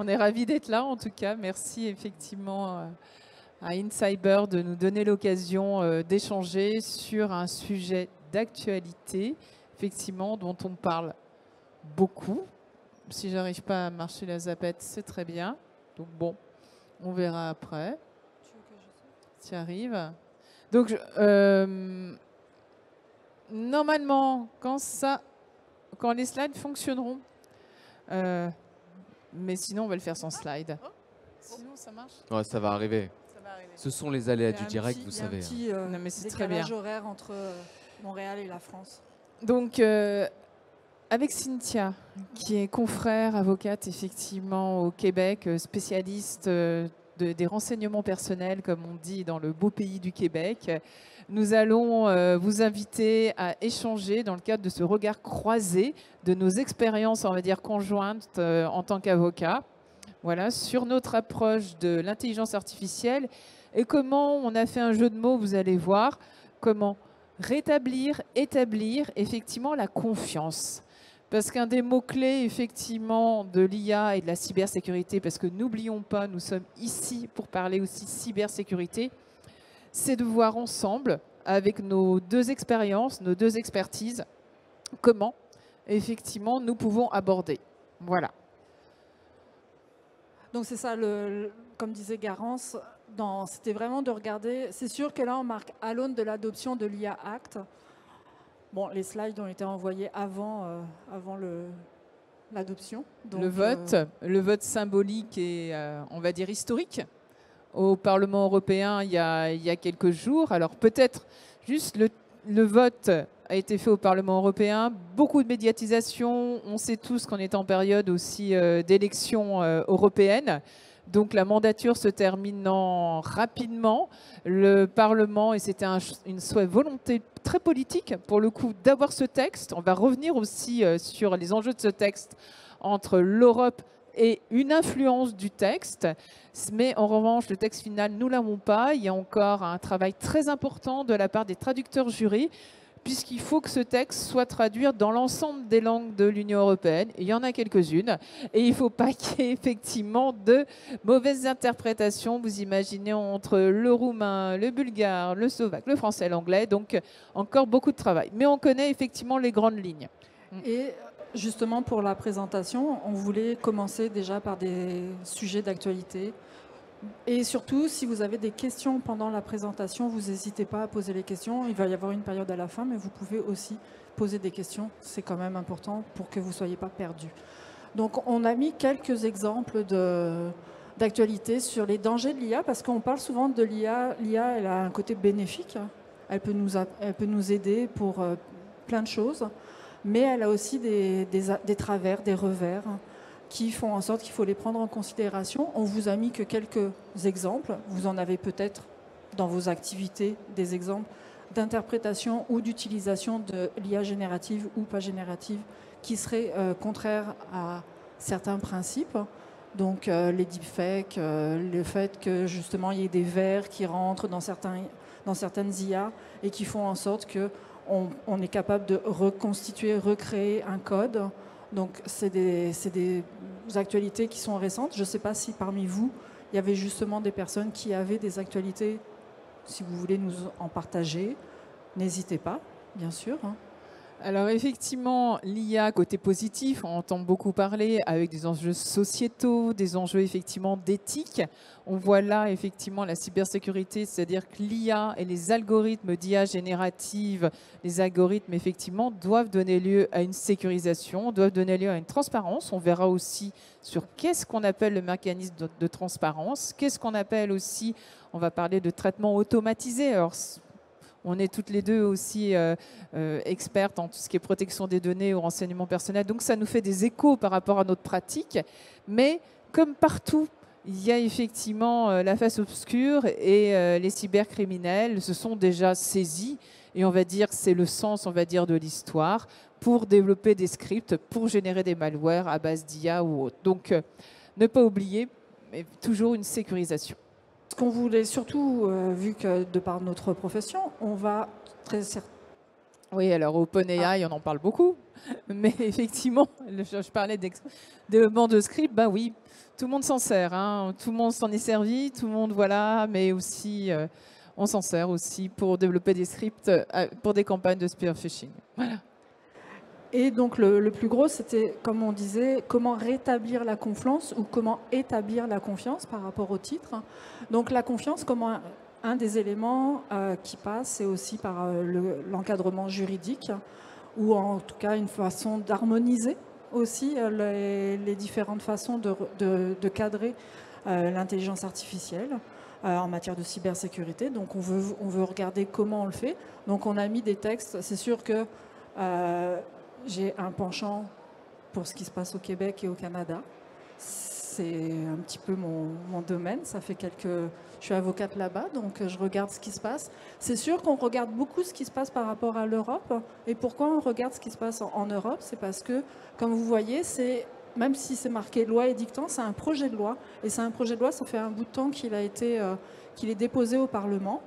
On est ravis d'être là, en tout cas. Merci effectivement à InCyber de nous donner l'occasion d'échanger sur un sujet d'actualité, effectivement, dont on parle beaucoup. Si j'arrive pas à marcher la zapette, c'est très bien. Donc bon, on verra après. Tu arrives. Donc, normalement, quand les slides fonctionneront, mais sinon, on va le faire sans slide. Sinon, ça marche? Ouais, ça va arriver. Ça va arriver. Ce sont les aléas du direct, vous savez. Il y a un petit Non, mais c'est très bien. décalage horaire entre Montréal et la France. Donc, avec Cynthia, qui est confrère, avocate, effectivement, au Québec, spécialiste des renseignements personnels, comme on dit dans le beau pays du Québec, nous allons vous inviter à échanger dans le cadre de ce regard croisé de nos expériences, on va dire, conjointes en tant qu'avocat, voilà, sur notre approche de l'intelligence artificielle et comment on a fait un jeu de mots, vous allez voir, comment rétablir, établir effectivement la confiance. Parce qu'un des mots-clés, effectivement, de l'IA et de la cybersécurité, parce que n'oublions pas, nous sommes ici pour parler aussi cybersécurité, c'est de voir ensemble, avec nos deux expériences, nos deux expertises, comment, effectivement, nous pouvons aborder. Voilà. Donc c'est ça, comme disait Garance, c'était vraiment de regarder. C'est sûr que là, on marque à l'aune de l'adoption de l'IA Act. Bon, les slides ont été envoyés avant l'adoption. Le vote symbolique et, on va dire, historique au Parlement européen il y a quelques jours. Alors peut-être juste le vote a été fait au Parlement européen, beaucoup de médiatisation. On sait tous qu'on est en période aussi d'élections européennes. Donc la mandature se terminant rapidement, le Parlement, et c'était une volonté très politique pour le coup d'avoir ce texte. On va revenir aussi sur les enjeux de ce texte entre l'Europe et une influence du texte. Mais en revanche, le texte final, nous ne l'avons pas. Il y a encore un travail très important de la part des traducteurs jurys, puisqu'il faut que ce texte soit traduit dans l'ensemble des langues de l'Union européenne. Il y en a quelques-unes. Et il ne faut pas qu'il y ait effectivement de mauvaises interprétations. Vous imaginez entre le roumain, le bulgare, le slovaque, le français, l'anglais. Donc, encore beaucoup de travail. Mais on connaît effectivement les grandes lignes. Et justement, pour la présentation, on voulait commencer déjà par des sujets d'actualité. Et surtout, si vous avez des questions pendant la présentation, vous n'hésitez pas à poser les questions. Il va y avoir une période à la fin, mais vous pouvez aussi poser des questions. C'est quand même important pour que vous ne soyez pas perdus. Donc, on a mis quelques exemples d'actualité sur les dangers de l'IA, parce qu'on parle souvent de l'IA. L'IA, elle a un côté bénéfique. Elle peut nous aider pour plein de choses, mais elle a aussi des travers, des revers, qui font en sorte qu'il faut les prendre en considération. On vous a mis que quelques exemples. Vous en avez peut-être dans vos activités des exemples d'interprétation ou d'utilisation de l'IA générative ou pas générative qui seraient contraires à certains principes. Donc les deepfakes, le fait que justement il y ait des vers qui rentrent dans certaines IA et qui font en sorte qu'on est capable de reconstituer, recréer un code. Donc, c'est des actualités qui sont récentes. Je ne sais pas si parmi vous, il y avait justement des personnes qui avaient des actualités. Si vous voulez nous en partager, n'hésitez pas, bien sûr. Alors effectivement, l'IA, côté positif, on entend beaucoup parler avec des enjeux sociétaux, des enjeux effectivement d'éthique. On voit là effectivement la cybersécurité, c'est-à-dire que l'IA et les algorithmes d'IA générative, les algorithmes effectivement doivent donner lieu à une sécurisation, doivent donner lieu à une transparence. On verra aussi sur qu'est-ce qu'on appelle le mécanisme de transparence, qu'est-ce qu'on appelle aussi, on va parler de traitement automatisé. Alors, on est toutes les deux aussi expertes en tout ce qui est protection des données ou renseignement personnel. Donc, ça nous fait des échos par rapport à notre pratique. Mais comme partout, il y a effectivement la face obscure et les cybercriminels se sont déjà saisis. Et on va dire que c'est le sens, on va dire, de l'histoire pour développer des scripts, pour générer des malwares à base d'IA ou autre. Donc, ne pas oublier, mais toujours une sécurisation. Ce qu'on voulait surtout, vu que de par notre profession, on va Oui, alors OpenAI, on en parle beaucoup, mais effectivement, je parlais de développement de script, bah oui, tout le monde s'en sert, hein, tout le monde s'en est servi, tout le monde, voilà, mais aussi, on s'en sert aussi pour développer des scripts pour des campagnes de spear phishing. Voilà. Et donc le plus gros, c'était, comme on disait, comment rétablir la confiance ou comment établir la confiance par rapport au titre. Donc la confiance, comment un des éléments qui passe, c'est aussi par l'encadrement juridique, ou en tout cas une façon d'harmoniser aussi les différentes façons de cadrer l'intelligence artificielle en matière de cybersécurité. Donc on veut regarder comment on le fait. Donc on a mis des textes. C'est sûr que j'ai un penchant pour ce qui se passe au Québec et au Canada. C'est un petit peu mon domaine. Ça fait je suis avocate là-bas, donc je regarde ce qui se passe. C'est sûr qu'on regarde beaucoup ce qui se passe par rapport à l'Europe. Et pourquoi on regarde ce qui se passe en Europe? C'est parce que, comme vous voyez, même si c'est marqué loi édictant, c'est un projet de loi. Et c'est un projet de loi, ça fait un bout de temps qu'il est déposé au Parlement.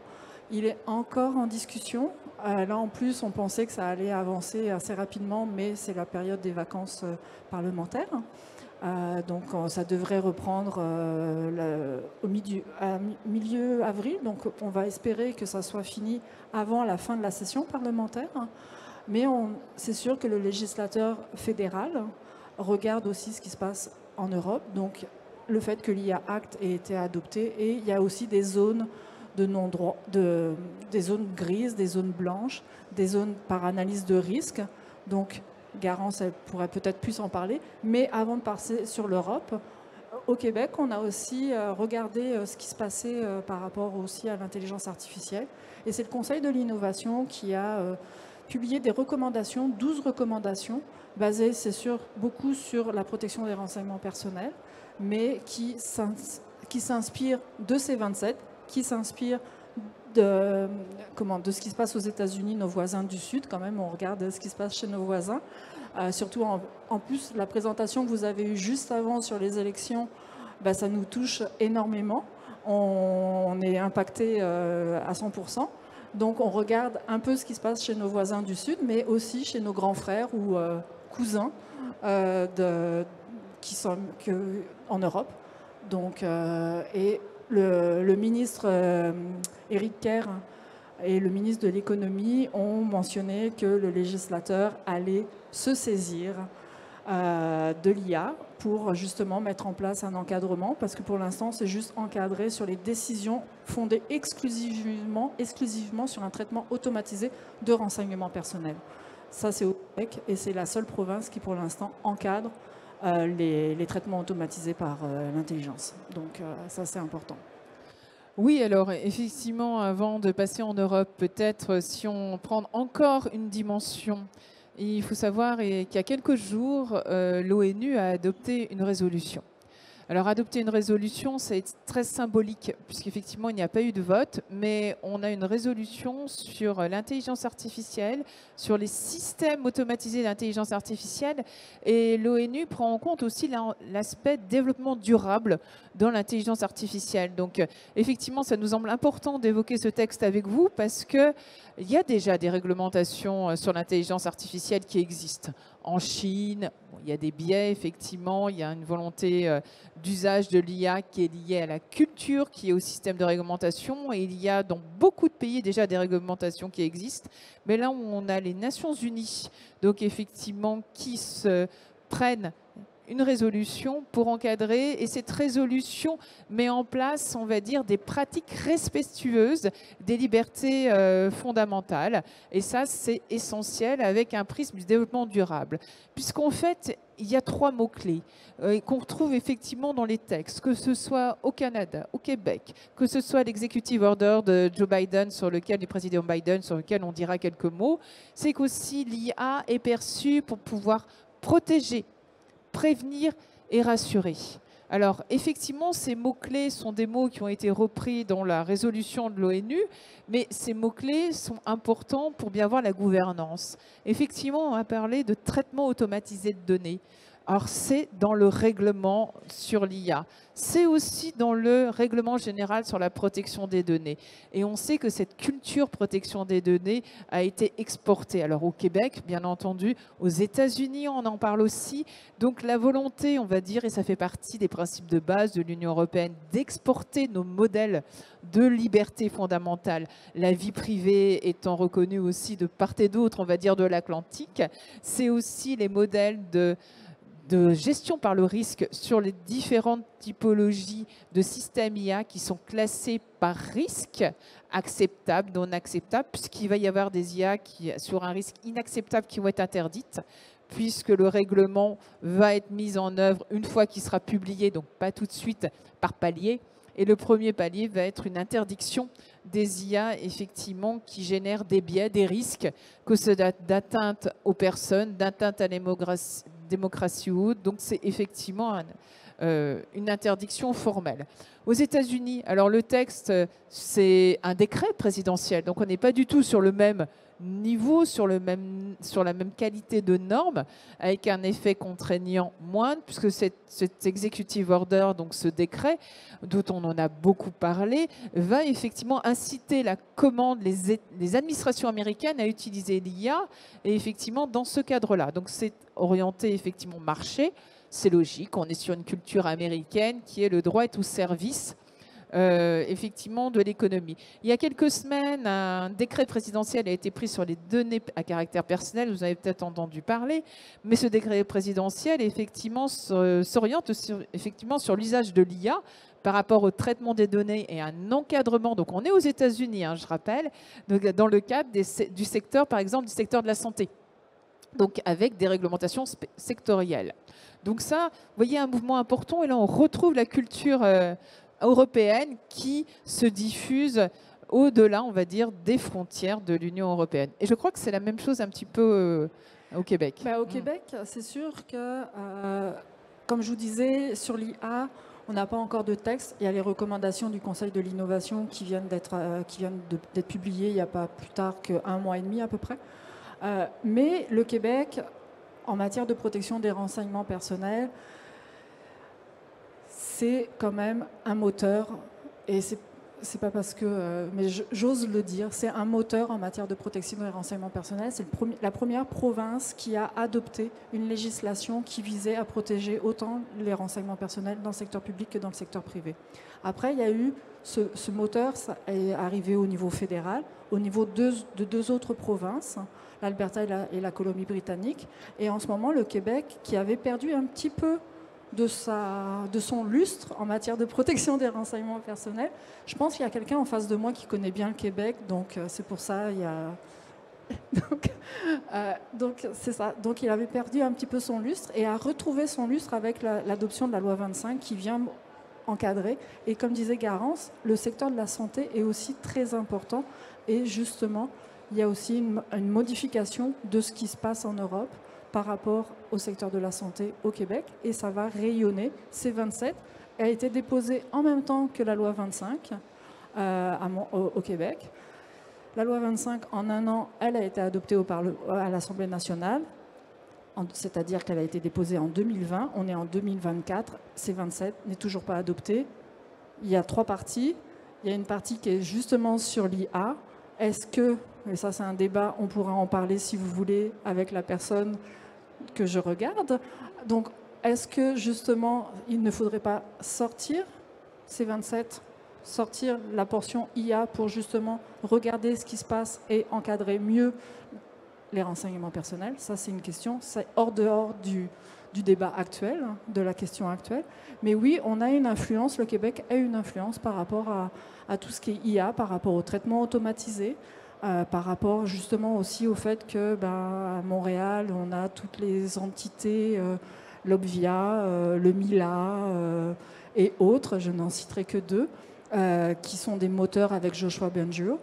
Il est encore en discussion. Là, en plus, on pensait que ça allait avancer assez rapidement, mais c'est la période des vacances parlementaires. Donc, ça devrait reprendre au milieu avril. Donc, on va espérer que ça soit fini avant la fin de la session parlementaire. Mais c'est sûr que le législateur fédéral regarde aussi ce qui se passe en Europe. Donc, le fait que l'IA Act ait été adopté, et il y a aussi des zones de non-droit, des zones grises, des zones blanches, des zones par analyse de risque. Donc, Garance, elle pourrait peut-être plus en parler. Mais avant de passer sur l'Europe, au Québec, on a aussi regardé ce qui se passait par rapport aussi à l'intelligence artificielle. Et c'est le Conseil de l'innovation qui a publié des recommandations, 12 recommandations, basées, c'est sûr, beaucoup sur la protection des renseignements personnels, mais qui s'inspirent de ces 27, qui s'inspire de ce qui se passe aux États-Unis, nos voisins du Sud. Quand même, on regarde ce qui se passe chez nos voisins. Surtout, en plus, la présentation que vous avez eue juste avant sur les élections, ça nous touche énormément. On est impacté à 100%. Donc, on regarde un peu ce qui se passe chez nos voisins du Sud, mais aussi chez nos grands frères ou cousins qui sont en Europe. Donc, et le ministre Éric Kerr et le ministre de l'économie ont mentionné que le législateur allait se saisir de l'IA pour justement mettre en place un encadrement, parce que pour l'instant c'est juste encadré sur les décisions fondées exclusivement sur un traitement automatisé de renseignements personnels. Ça c'est au Québec et c'est la seule province qui pour l'instant encadre les traitements automatisés par l'intelligence. Donc ça, c'est important. Oui, alors effectivement, avant de passer en Europe, peut-être si on prend encore une dimension, il faut savoir qu'il y a quelques jours, l'ONU a adopté une résolution. Alors adopter une résolution, c'est très symbolique, puisqu'effectivement, il n'y a pas eu de vote, mais on a une résolution sur l'intelligence artificielle, sur les systèmes automatisés d'intelligence artificielle, et l'ONU prend en compte aussi l'aspect développement durable dans l'intelligence artificielle. Donc effectivement, ça nous semble important d'évoquer ce texte avec vous, parce qu'il y a déjà des réglementations sur l'intelligence artificielle qui existent. En Chine, il y a des biais, effectivement, il y a une volonté d'usage de l'IA qui est liée à la culture, qui est au système de réglementation, et il y a dans beaucoup de pays déjà des réglementations qui existent, mais là où on a les Nations Unies, donc effectivement, qui se prennent une résolution pour encadrer, et cette résolution met en place, on va dire, des pratiques respectueuses des libertés fondamentales. Et ça, c'est essentiel avec un prisme du développement durable. Puisqu'en fait, il y a 3 mots-clés qu'on retrouve effectivement dans les textes, que ce soit au Canada, au Québec, que ce soit l'executive order de Joe Biden, du président Biden, sur lequel on dira quelques mots, c'est qu'aussi l'IA est perçue pour pouvoir protéger, prévenir et rassurer. Alors, effectivement, ces mots-clés sont des mots qui ont été repris dans la résolution de l'ONU, mais ces mots-clés sont importants pour bien voir la gouvernance. Effectivement, on a parlé de traitement automatisé de données. Alors, c'est dans le règlement sur l'IA. C'est aussi dans le règlement général sur la protection des données. Et on sait que cette culture protection des données a été exportée. Alors, au Québec, bien entendu, aux États-Unis, on en parle aussi. Donc, la volonté, on va dire, et ça fait partie des principes de base de l'Union européenne, d'exporter nos modèles de liberté fondamentale, la vie privée étant reconnue aussi de part et d'autre, on va dire, de l'Atlantique. C'est aussi les modèles de gestion par le risque sur les différentes typologies de systèmes IA qui sont classés par risque, acceptable, non acceptable, puisqu'il va y avoir des IA sur un risque inacceptable qui vont être interdites, puisque le règlement va être mis en œuvre une fois qu'il sera publié, donc pas tout de suite, par palier. Et le premier palier va être une interdiction des IA, effectivement, qui génèrent des biais, des risques, que ce d'atteinte aux personnes, d'atteinte à la démocratie ou autre. Donc, c'est effectivement une interdiction formelle. Aux États-Unis, alors le texte, c'est un décret présidentiel. Donc, on n'est pas du tout sur le même niveau, sur la même qualité de normes, avec un effet contraignant moindre, puisque cet executive order, donc ce décret, dont on en a beaucoup parlé, va effectivement inciter la commande, les administrations américaines à utiliser l'IA, et effectivement dans ce cadre-là. Donc c'est orienté effectivement marché, c'est logique, on est sur une culture américaine qui est le droit est au service effectivement de l'économie. Il y a quelques semaines, un décret présidentiel a été pris sur les données à caractère personnel, vous avez peut-être entendu parler, mais ce décret présidentiel effectivement s'oriente effectivement sur l'usage de l'IA par rapport au traitement des données et un encadrement. Donc on est aux États-Unis, hein, je rappelle, dans le cadre du secteur, par exemple, du secteur de la santé. Donc avec des réglementations sectorielles. Donc ça, vous voyez, un mouvement important, et là on retrouve la culture européenne qui se diffuse au-delà, on va dire, des frontières de l'Union européenne. Et je crois que c'est la même chose un petit peu au Québec. Au Québec, c'est sûr que, comme je vous disais, sur l'IA, on n'a pas encore de texte. Il y a les recommandations du Conseil de l'innovation qui viennent d'être publiées il n'y a pas plus tard qu'un mois et demi à peu près. Mais le Québec, en matière de protection des renseignements personnels, c'est quand même un moteur, et c'est pas parce que, mais j'ose le dire, c'est un moteur en matière de protection des renseignements personnels. C'est la première province qui a adopté une législation qui visait à protéger autant les renseignements personnels dans le secteur public que dans le secteur privé. Après, il y a eu ce moteur, ça est arrivé au niveau fédéral, au niveau de deux autres provinces, l'Alberta et la Colombie-Britannique, et en ce moment le Québec, qui avait perdu un petit peu de son lustre en matière de protection des renseignements personnels. Je pense qu'il y a quelqu'un en face de moi qui connaît bien le Québec, donc c'est pour ça, il y a... donc c'est ça. Donc il avait perdu un petit peu son lustre et a retrouvé son lustre avec l'adoption de la loi 25 qui vient encadrer. Et comme disait Garance, le secteur de la santé est aussi très important, et justement, il y a aussi une modification de ce qui se passe en Europe par rapport au secteur de la santé au Québec, et ça va rayonner. C27 a été déposé en même temps que la loi 25 au Québec. La loi 25, en un an, elle a été adoptée à l'Assemblée nationale, c'est-à-dire qu'elle a été déposée en 2020. On est en 2024, C27 n'est toujours pas adopté. Il y a 3 parties. Il y a une partie qui est justement sur l'IA. Est-ce que, et ça c'est un débat, on pourra en parler si vous voulez avec la personne que je regarde. Donc, est-ce que justement, il ne faudrait pas sortir ces 27, sortir la portion IA pour justement regarder ce qui se passe et encadrer mieux les renseignements personnels? Ça, c'est une question, c'est dehors du débat actuel, de la question actuelle. Mais oui, on a une influence, le Québec a une influence par rapport à tout ce qui est IA, par rapport au traitement automatisé, par rapport justement aussi au fait que à Montréal, on a toutes les entités, l'Obvia, le MILA et autres, je n'en citerai que 2, qui sont des moteurs avec Joshua Bengio,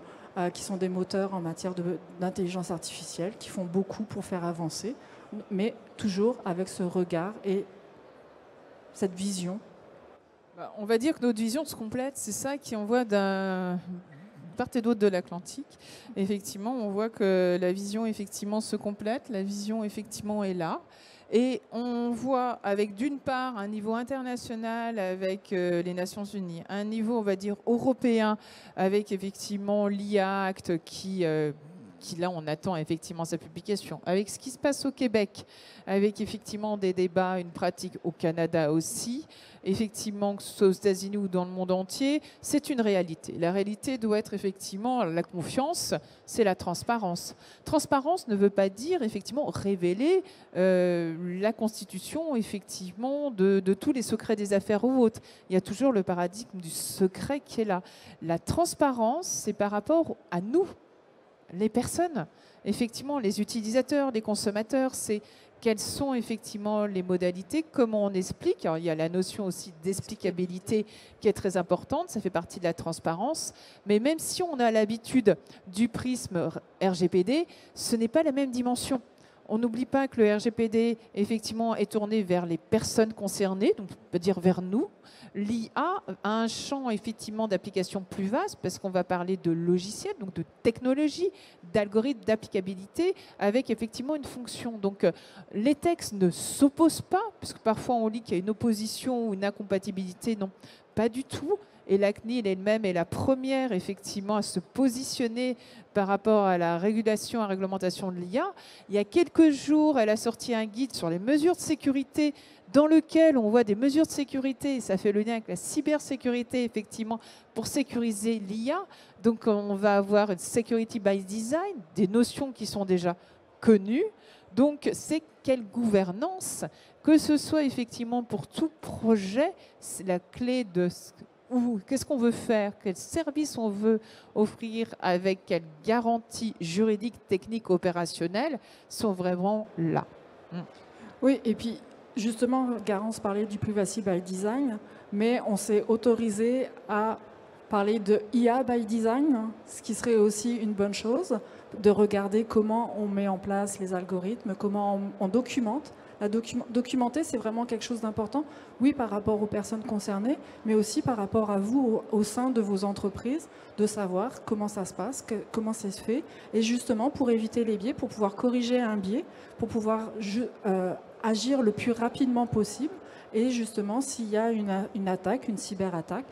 qui sont des moteurs en matière d'intelligence artificielle, qui font beaucoup pour faire avancer, mais toujours avec ce regard et cette vision. On va dire que notre vision se complète, c'est ça qui envoie part et d'autre de l'Atlantique. Effectivement, on voit que la vision effectivement se complète, la vision effectivement est là. Et on voit avec d'une part un niveau international avec les Nations Unies, un niveau on va dire européen avec effectivement l'IA Act qui là on attend effectivement sa publication, avec ce qui se passe au Québec, avec effectivement des débats, une pratique au Canada aussi, effectivement que ce soit aux États-Unis ou dans le monde entier, c'est une réalité. La réalité doit être effectivement la confiance, c'est la transparence. Transparence ne veut pas dire effectivement révéler la constitution effectivement de tous les secrets des affaires ou autres. Il y a toujours le paradigme du secret qui est là. La transparence, c'est par rapport à nous, les personnes, effectivement, les utilisateurs, les consommateurs, c'est quelles sont effectivement les modalités, comment on explique. Alors, il y a la notion aussi d'explicabilité qui est très importante, ça fait partie de la transparence. Mais même si on a l'habitude du prisme RGPD, ce n'est pas la même dimension. On n'oublie pas que le RGPD, effectivement, est tourné vers les personnes concernées, donc on peut dire vers nous. L'IA a un champ, effectivement, d'application plus vaste, parce qu'on va parler de logiciels, donc de technologie, d'algorithmes, d'applicabilité, avec effectivement une fonction. Donc, les textes ne s'opposent pas, parce que parfois on lit qu'il y a une opposition ou une incompatibilité. Non, pas du tout. Et la CNIL elle-même est la première, effectivement, à se positionner par rapport à la régulation et réglementation de l'IA. Il y a quelques jours, elle a sorti un guide sur les mesures de sécurité dans lequel on voit des mesures de sécurité, et ça fait le lien avec la cybersécurité, effectivement, pour sécuriser l'IA. Donc, on va avoir une security by design, des notions qui sont déjà connues. Donc, c'est quelle gouvernance, que ce soit effectivement pour tout projet, c'est la clé de qu'est-ce qu'on veut faire, quel service on veut offrir, avec quelle garantie juridique, technique, opérationnelle, sont vraiment là. Oui, et puis justement, Garance parlait du privacy by design, mais on s'est autorisé à parler de IA by design, ce qui serait aussi une bonne chose, de regarder comment on met en place les algorithmes, comment on documente. Documenter, c'est vraiment quelque chose d'important, oui, par rapport aux personnes concernées, mais aussi par rapport à vous au sein de vos entreprises, de savoir comment ça se passe, comment ça se fait, et justement pour éviter les biais, pour pouvoir corriger un biais, pour pouvoir agir le plus rapidement possible, et justement, s'il y a une attaque, une cyberattaque,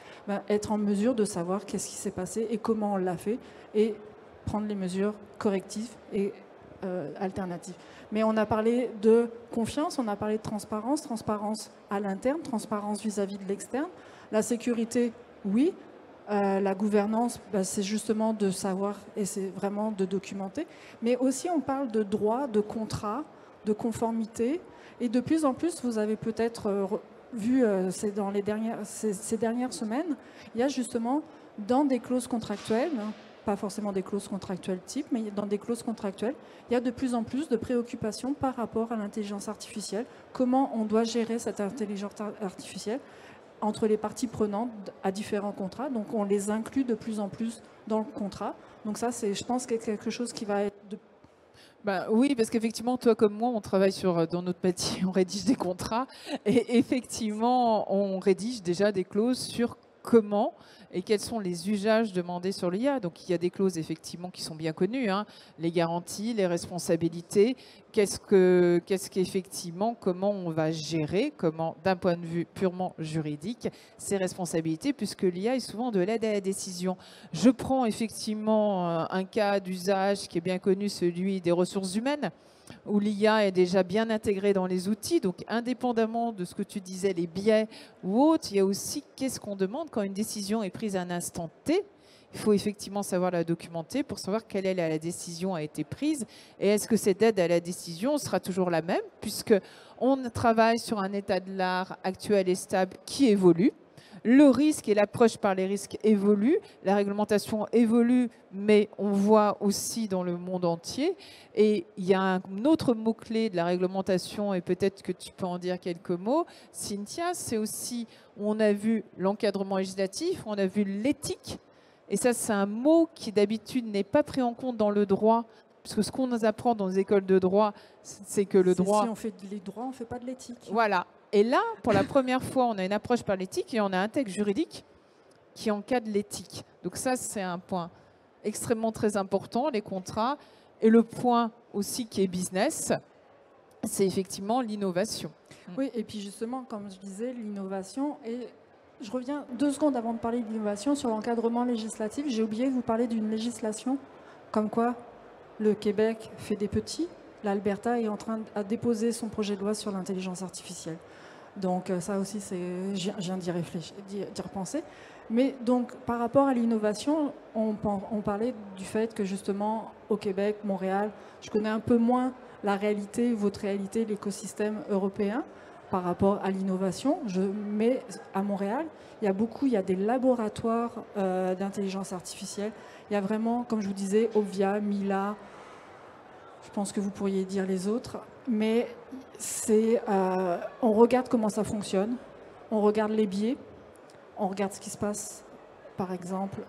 être en mesure de savoir qu'est-ce qui s'est passé et comment on l'a fait, et prendre les mesures correctives et alternatives. Mais on a parlé de confiance, on a parlé de transparence, transparence à l'interne, transparence vis-à-vis de l'externe. La sécurité, oui. La gouvernance, c'est justement de savoir et c'est vraiment de documenter. Mais aussi, on parle de droit, de contrat, de conformité. Et de plus en plus, vous avez peut-être vu dans ces dernières semaines, il y a justement dans des clauses contractuelles, pas forcément des clauses contractuelles type, mais dans des clauses contractuelles, il y a de plus en plus de préoccupations par rapport à l'intelligence artificielle. Comment on doit gérer cette intelligence artificielle entre les parties prenantes à différents contrats. Donc on les inclut de plus en plus dans le contrat. Donc ça, je pense que c'est quelque chose qui va être oui, parce qu'effectivement, toi comme moi, on travaille dans notre métier, on rédige des contrats. Et effectivement, on rédige déjà des clauses sur comment et quels sont les usages demandés sur l'IA. Donc il y a des clauses effectivement qui sont bien connues, hein, les garanties, les responsabilités, qu'effectivement, comment on va gérer, comment d'un point de vue purement juridique, ces responsabilités, puisque l'IA est souvent de l'aide à la décision. Je prends effectivement un cas d'usage qui est bien connu, celui des ressources humaines, où l'IA est déjà bien intégrée dans les outils. Donc, indépendamment de ce que tu disais, les biais ou autres, il y a aussi qu'est-ce qu'on demande quand une décision est prise à un instant T. Il faut effectivement savoir la documenter pour savoir quelle est la décision a été prise et est-ce que cette aide à la décision sera toujours la même, puisqu'on travaille sur un état de l'art actuel et stable qui évolue. Le risque et l'approche par les risques évoluent, la réglementation évolue, mais on voit aussi dans le monde entier. Et il y a un autre mot-clé de la réglementation, et peut-être que tu peux en dire quelques mots, Cynthia, c'est aussi, on a vu l'encadrement législatif, on a vu l'éthique, et ça c'est un mot qui d'habitude n'est pas pris en compte dans le droit, parce que ce qu'on nous apprend dans les écoles de droit, c'est que le droit... Si on fait les droits, on ne fait pas de l'éthique. Voilà. Et là, pour la première fois, on a une approche par l'éthique et on a un texte juridique qui encadre l'éthique. Donc ça, c'est un point extrêmement très important, les contrats. Et le point aussi qui est business, c'est effectivement l'innovation. Oui, et puis justement, comme je disais, l'innovation. Et je reviens 2 secondes avant de parler de l'innovation sur l'encadrement législatif. J'ai oublié de vous parler d'une législation comme quoi le Québec fait des petits. L'Alberta est en train de déposer son projet de loi sur l'intelligence artificielle. Donc ça aussi, je viens d'y réfléchir, d'y repenser. Mais donc, par rapport à l'innovation, on parlait du fait que justement, au Québec, Montréal, je connais un peu moins la réalité, votre réalité, l'écosystème européen par rapport à l'innovation. Mais à Montréal, il y a des laboratoires d'intelligence artificielle. Il y a vraiment, comme je vous disais, Obvia, Mila, je pense que vous pourriez dire les autres, mais on regarde comment ça fonctionne, on regarde les biais, on regarde ce qui se passe, par exemple,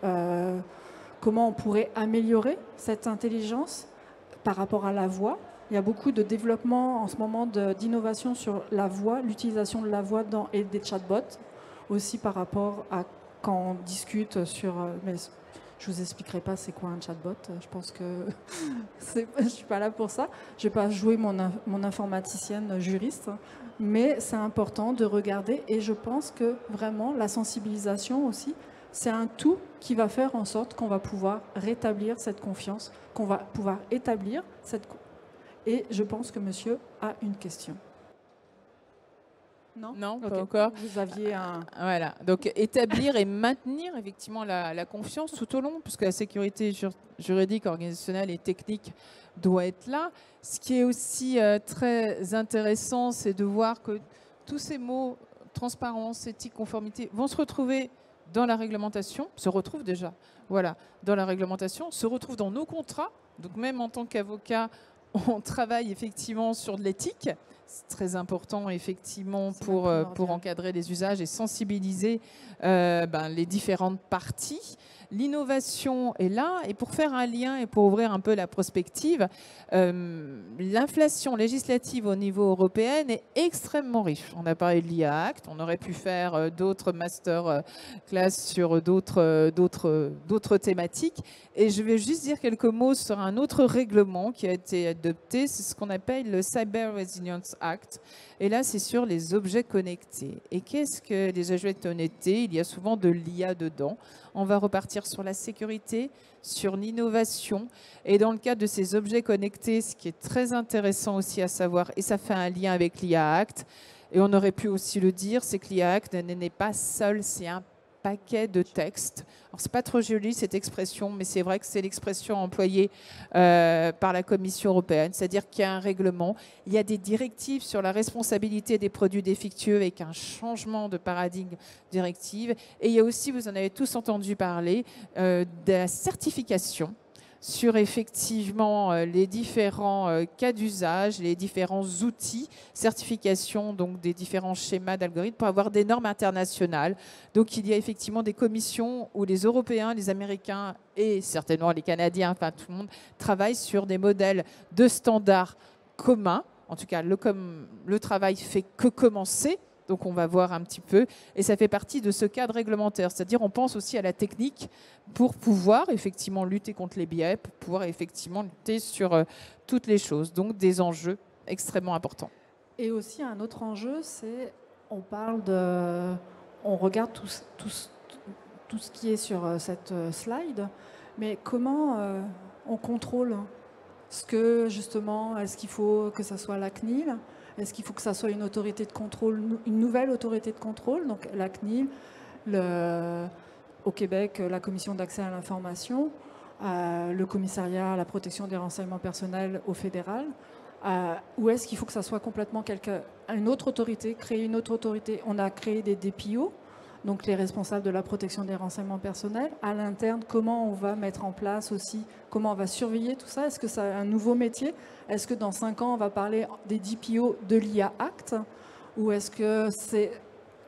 comment on pourrait améliorer cette intelligence par rapport à la voix. Il y a beaucoup de développement en ce moment d'innovation sur la voix, l'utilisation de la voix et des chatbots, aussi par rapport à quand on discute sur... mais je ne vous expliquerai pas c'est quoi un chatbot, je pense que je ne suis pas là pour ça. Je ne vais pas jouer mon informaticienne juriste, mais c'est important de regarder et je pense que vraiment la sensibilisation aussi, c'est un tout qui va faire en sorte qu'on va pouvoir rétablir cette confiance, qu'on va pouvoir établir cette... Et je pense que monsieur a une question. Non, okay. pas encore. Vous aviez un... Voilà, donc établir et maintenir effectivement la confiance tout au long, puisque la sécurité juridique, organisationnelle et technique doit être là. Ce qui est aussi très intéressant, c'est de voir que tous ces mots, transparence, éthique, conformité, vont se retrouver dans la réglementation, se retrouvent déjà, voilà, dans la réglementation, se retrouvent dans nos contrats. Donc même en tant qu'avocat, on travaille effectivement sur de l'éthique. C'est très important, effectivement, pour encadrer les usages et sensibiliser les différentes parties. L'innovation est là. Et pour faire un lien et pour ouvrir un peu la prospective, l'inflation législative au niveau européen est extrêmement riche. On a parlé de l'IA Act. On aurait pu faire d'autres master classes sur d'autres thématiques. Et je vais juste dire quelques mots sur un autre règlement qui a été adopté. C'est ce qu'on appelle le Cyber Resilience Act. Et là, c'est sur les objets connectés. Et qu'est-ce que les objets connectés? Il y a souvent de l'IA dedans. On va repartir sur la sécurité, sur l'innovation. Et dans le cadre de ces objets connectés, ce qui est très intéressant aussi à savoir, et ça fait un lien avec l'IA Act, et on aurait pu aussi le dire, c'est que l'IA Act n'est pas seul, c'est un paquet de textes. Alors, c'est pas trop joli cette expression, mais c'est vrai que c'est l'expression employée par la Commission européenne, c'est-à-dire qu'il y a un règlement, il y a des directives sur la responsabilité des produits défectueux avec un changement de paradigme directive, et il y a aussi, vous en avez tous entendu parler, de la certification sur effectivement les différents cas d'usage, les différents outils, certification donc des différents schémas d'algorithmes pour avoir des normes internationales. Donc il y a effectivement des commissions où les Européens, les Américains et certainement les Canadiens, enfin tout le monde, travaillent sur des modèles de standards communs. En tout cas, le travail fait que commencer. Donc on va voir un petit peu, et ça fait partie de ce cadre réglementaire, c'est-à-dire on pense aussi à la technique pour pouvoir effectivement lutter contre les biais, pour pouvoir effectivement lutter sur toutes les choses, donc des enjeux extrêmement importants. Et aussi un autre enjeu, c'est on regarde tout ce qui est sur cette slide, mais comment on contrôle ce que justement, est-ce qu'il faut que ça soit la CNIL? Est-ce qu'il faut que ça soit une autorité de contrôle, une nouvelle autorité de contrôle? Donc la CNIL, au Québec, la Commission d'accès à l'information, le commissariat à la protection des renseignements personnels au fédéral. Ou est-ce qu'il faut que ça soit complètement une autre autorité, créer une autre autorité? On a créé des DPO, donc les responsables de la protection des renseignements personnels. À l'interne, comment on va mettre en place aussi, comment on va surveiller tout ça? Est-ce que c'est un nouveau métier? Est-ce que dans 5 ans, on va parler des DPO de l'IA Act? Ou est-ce qu'il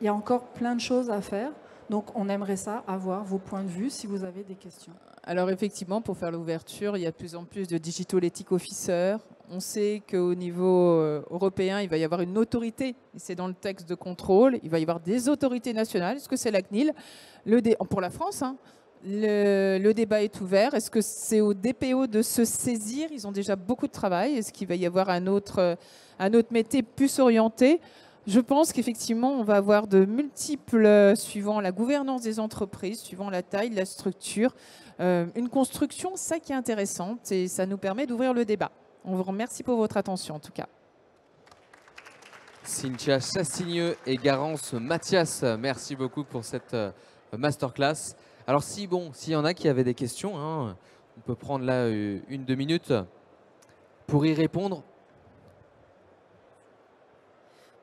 y a encore plein de choses à faire? Donc on aimerait ça, avoir vos points de vue si vous avez des questions. Alors effectivement, pour faire l'ouverture, il y a de plus en plus de Digital Ethic Officer. On sait qu'au niveau européen, il va y avoir une autorité, et c'est dans le texte de contrôle, il va y avoir des autorités nationales. Est-ce que c'est la CNIL? Pour la France, hein, Le débat est ouvert. Est-ce que c'est au DPO de se saisir? Ils ont déjà beaucoup de travail. Est-ce qu'il va y avoir un autre métier plus orienté? Je pense qu'effectivement, on va avoir de multiples, suivant la gouvernance des entreprises, suivant la taille, la structure, une construction, ça qui est intéressante et ça nous permet d'ouvrir le débat. On vous remercie pour votre attention en tout cas. Cynthia Chastigneux et Garance Mathias, merci beaucoup pour cette masterclass. Alors s'il y en a qui avaient des questions, hein, on peut prendre là 1-2 minutes pour y répondre.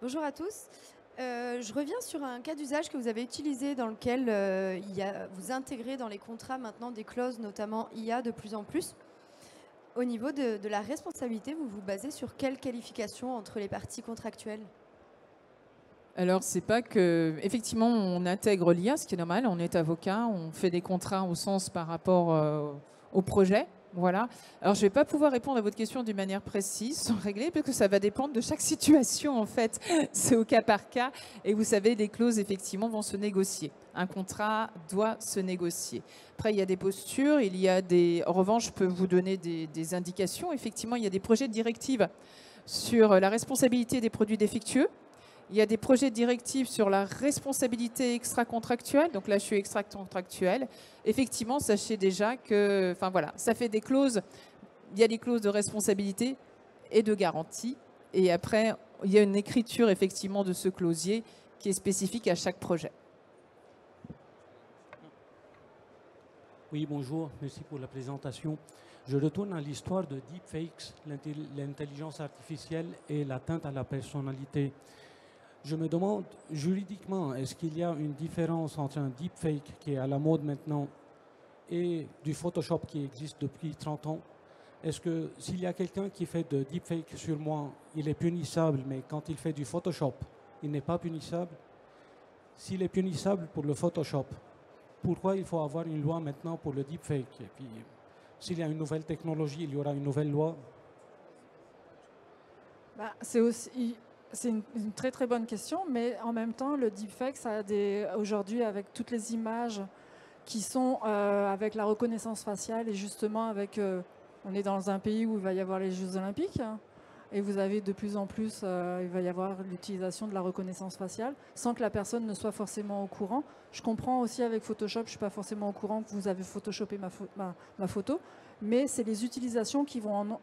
Bonjour à tous. Je reviens sur un cas d'usage que vous avez utilisé dans lequel vous intégrez dans les contrats maintenant des clauses, notamment IA de plus en plus. Au niveau de la responsabilité, vous vous basez sur quelle qualification entre les parties contractuelles? Alors, c'est pas que... Effectivement, on intègre l'IA, ce qui est normal. On est avocat, on fait des contrats au sens par rapport au projet. Voilà. Alors, je ne vais pas pouvoir répondre à votre question d'une manière précise, sans régler, parce que ça va dépendre de chaque situation, en fait. C'est au cas par cas. Et vous savez, les clauses, effectivement, vont se négocier. Un contrat doit se négocier. Après, il y a des postures, il y a des... En revanche, je peux vous donner des indications. Effectivement, il y a des projets de directive sur la responsabilité des produits défectueux. Il y a des projets de directive sur la responsabilité extra-contractuelle. Donc là, je suis extra-contractuelle. Effectivement, sachez déjà que, enfin voilà, ça fait des clauses. Il y a des clauses de responsabilité et de garantie. Et après, il y a une écriture effectivement de ce clausier qui est spécifique à chaque projet. Oui, bonjour. Merci pour la présentation. Je retourne à l'histoire de deepfakes, l'intelligence artificielle et l'atteinte à la personnalité. Je me demande, juridiquement, est-ce qu'il y a une différence entre un deepfake qui est à la mode maintenant et du Photoshop qui existe depuis 30 ans? Est-ce que s'il y a quelqu'un qui fait de deepfake sur moi, il est punissable, mais quand il fait du Photoshop, il n'est pas punissable? S'il est punissable pour le Photoshop, pourquoi il faut avoir une loi maintenant pour le deepfake? Et puis, s'il y a une nouvelle technologie, il y aura une nouvelle loi? Bah, c'est une très très bonne question, mais en même temps, le deepfake, ça a aujourd'hui, avec toutes les images qui sont avec la reconnaissance faciale et justement avec, on est dans un pays où il va y avoir les Jeux Olympiques, hein, et vous avez de plus en plus, il va y avoir l'utilisation de la reconnaissance faciale sans que la personne ne soit forcément au courant. Je comprends aussi avec Photoshop, je ne suis pas forcément au courant que vous avez photoshopé ma photo, mais c'est les utilisations qui vont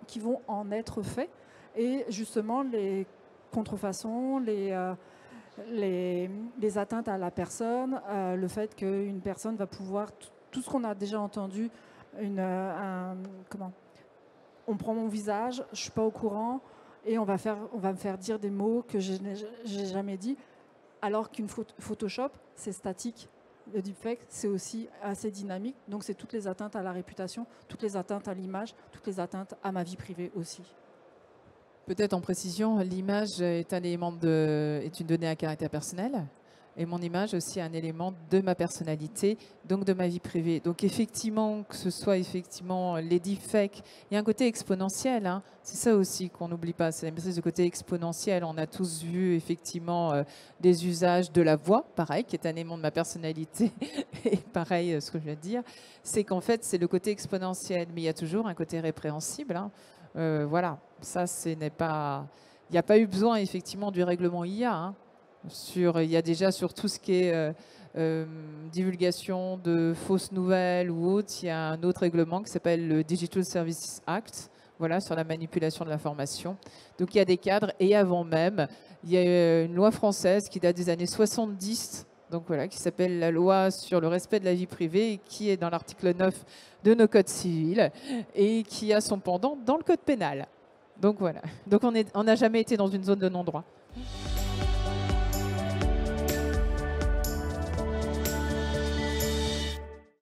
en être faites et justement les contrefaçons, les atteintes à la personne, le fait qu'une personne va pouvoir, tout ce qu'on a déjà entendu, on prend mon visage, je ne suis pas au courant, et on va me faire dire des mots que je n'ai jamais dit, alors qu'une Photoshop, c'est statique. Le deepfake, c'est aussi assez dynamique, donc c'est toutes les atteintes à la réputation, toutes les atteintes à l'image, toutes les atteintes à ma vie privée aussi. Peut-être en précision, l'image est une donnée à caractère personnel et mon image aussi un élément de ma personnalité, donc de ma vie privée. Donc effectivement, que ce soit effectivement les deepfakes, il y a un côté exponentiel, hein. C'est ça aussi qu'on n'oublie pas, c'est la maîtrise du côté exponentiel. On a tous vu effectivement des usages de la voix, pareil, qui est un élément de ma personnalité, et pareil, ce que je viens de dire, c'est qu'en fait, c'est le côté exponentiel, mais il y a toujours un côté répréhensible, hein. Voilà, ça, il n'y a pas eu besoin effectivement du règlement IA. Hein. Il y a déjà sur tout ce qui est divulgation de fausses nouvelles ou autres, il y a un autre règlement qui s'appelle le Digital Services Act, voilà, sur la manipulation de l'information. Donc il y a des cadres et avant même, il y a une loi française qui date des années 70, donc voilà, qui s'appelle la loi sur le respect de la vie privée et qui est dans l'article 9 de nos codes civils et qui a son pendant dans le code pénal. Donc voilà. Donc on n'a jamais été dans une zone de non-droit.